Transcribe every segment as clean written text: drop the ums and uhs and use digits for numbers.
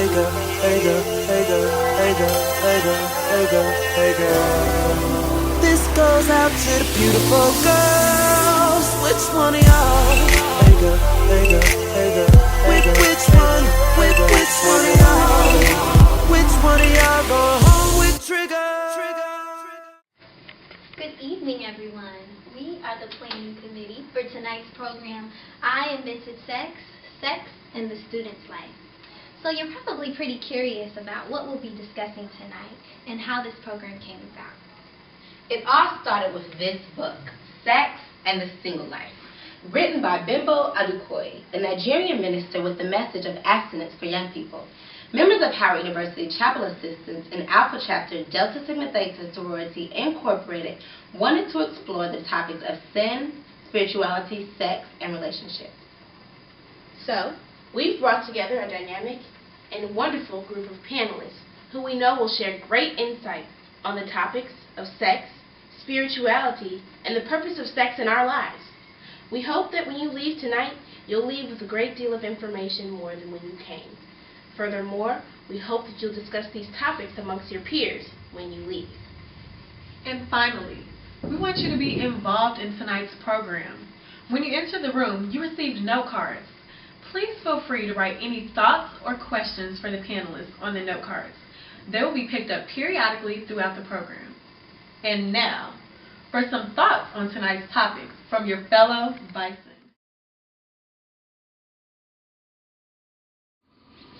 hey girl, hey girl, hey girl, hey girl, hey girl, hey girl, hey girl. This goes out to the beautiful girls. Which one of y'all? Hey girl, hey girl, hey girl, hey girl. Which one? Which one of y'all? Which one of y'all going home with Trigger? Good evening, everyone. We are the planning committee for tonight's program. I am Mrs. Sex, and the Student's Life. So you're probably pretty curious about what we'll be discussing tonight and how this program came about. It all started with this book, Sex and the Single Life, written by Bimbo Adekoye, a Nigerian minister with the message of abstinence for young people. Members of Howard University Chapel Assistants and Alpha Chapter Delta Sigma Theta Sorority Incorporated wanted to explore the topics of sin, spirituality, sex, and relationships. So, we've brought together a dynamic and wonderful group of panelists who we know will share great insight on the topics of sex, spirituality, and the purpose of sex in our lives. We hope that when you leave tonight, you'll leave with a great deal of information more than when you came. Furthermore, we hope that you'll discuss these topics amongst your peers when you leave. And finally, we want you to be involved in tonight's program. When you enter the room, you received note cards. Please feel free to write any thoughts or questions for the panelists on the note cards. They will be picked up periodically throughout the program. And now, for some thoughts on tonight's topics from your fellow Bison.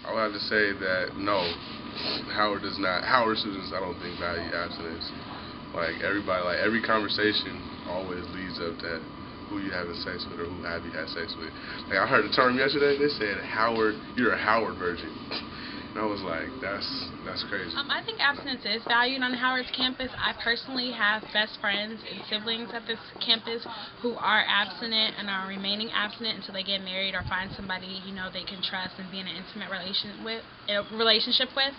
I would have to say that no, Howard students I don't think value abstinence. Like every conversation always leads up to who you having sex with or who have you had sex with. Like I heard the term yesterday, they said Howard, you're a Howard virgin. And I was like, that's crazy. I think abstinence is valued on Howard's campus. I personally have best friends and siblings at this campus who are abstinent and are remaining abstinent until they get married or find somebody they can trust and be in an intimate relationship with.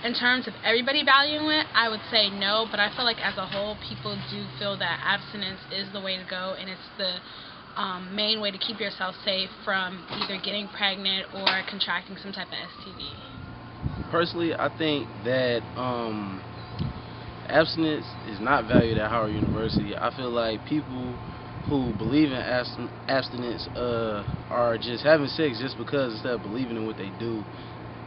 In terms of everybody valuing it, I would say no, but I feel like as a whole, people do feel that abstinence is the way to go, and it's the main way to keep yourself safe from either getting pregnant or contracting some type of STD. Personally, I think that abstinence is not valued at Howard University. I feel like people who believe in abstinence are just having sex just because instead of believing in what they do.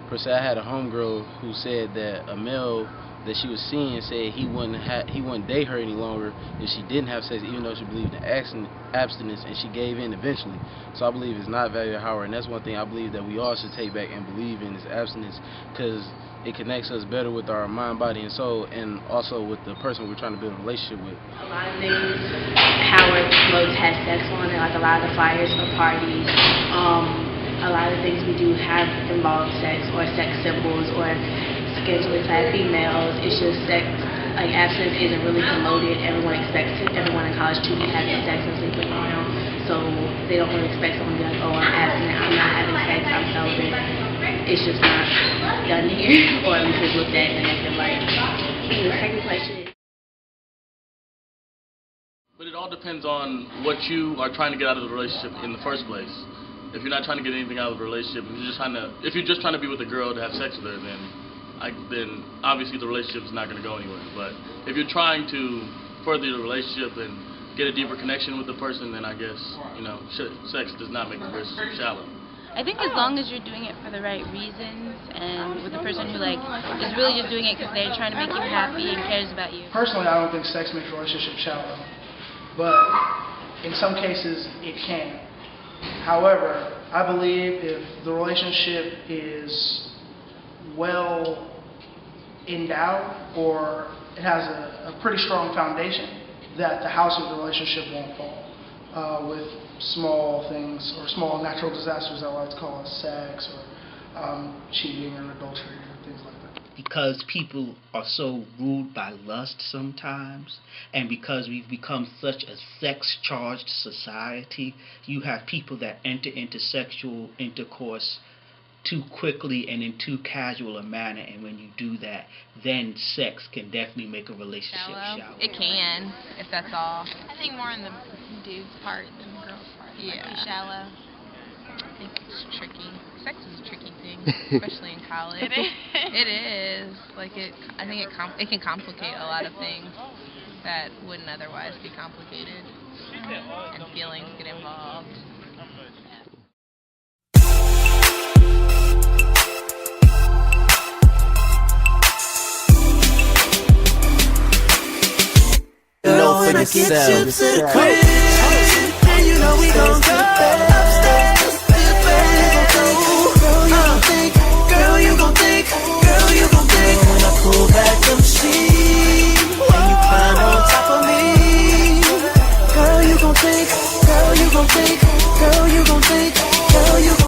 Per se, I had a homegirl who said that a male that she was seeing said he wouldn't date her any longer if she didn't have sex, even though she believed in abstinence, and she gave in eventually. So I believe it's not valued at Howard, and that's one thing I believe that we all should take back and believe in is abstinence, because it connects us better with our mind, body, and soul, and also with the person we're trying to build a relationship with. A lot of things Howard promotes has sex on it, like a lot of the flyers for parties. A lot of things we do have involved sex or sex symbols or scantily clad females. It's just sex, like abstinence isn't really promoted. Everyone expects everyone in college to be having sex and sleeping around. So they don't really expect someone to be like, oh, I'm abstinent, I'm not having sex, I'm celibate. It's just not done here, or at least it's looked at in a negative light. The second question. But it all depends on what you are trying to get out of the relationship in the first place. If you're not trying to get anything out of the relationship, if you're just trying to be with a girl to have sex with her, then obviously the relationship is not going to go anywhere. But if you're trying to further the relationship and get a deeper connection with the person, then I guess sex does not make the relationship shallow. I think as long as you're doing it for the right reasons and with the person who is really just doing it because they're trying to make you happy and cares about you. Personally, I don't think sex makes a relationship shallow, but in some cases it can. However, I believe if the relationship is well endowed or it has a pretty strong foundation, that the house of the relationship won't fall with small things or small natural disasters I like to call it, sex or cheating or adultery or things like that. Because people are so ruled by lust sometimes, and because we've become such a sex-charged society, you have people that enter into sexual intercourse too quickly and in too casual a manner, and when you do that, then sex can definitely make a relationship shallow. It can, if that's all. I think more on the dude's part than the girl's part. Yeah. It might be shallow. I think it's tricky. Sex is a tricky thing. especially in college. It is. Like I think it can complicate a lot of things that wouldn't otherwise be complicated, and feelings get involved. When I get you to the crib, and you know we gon' go.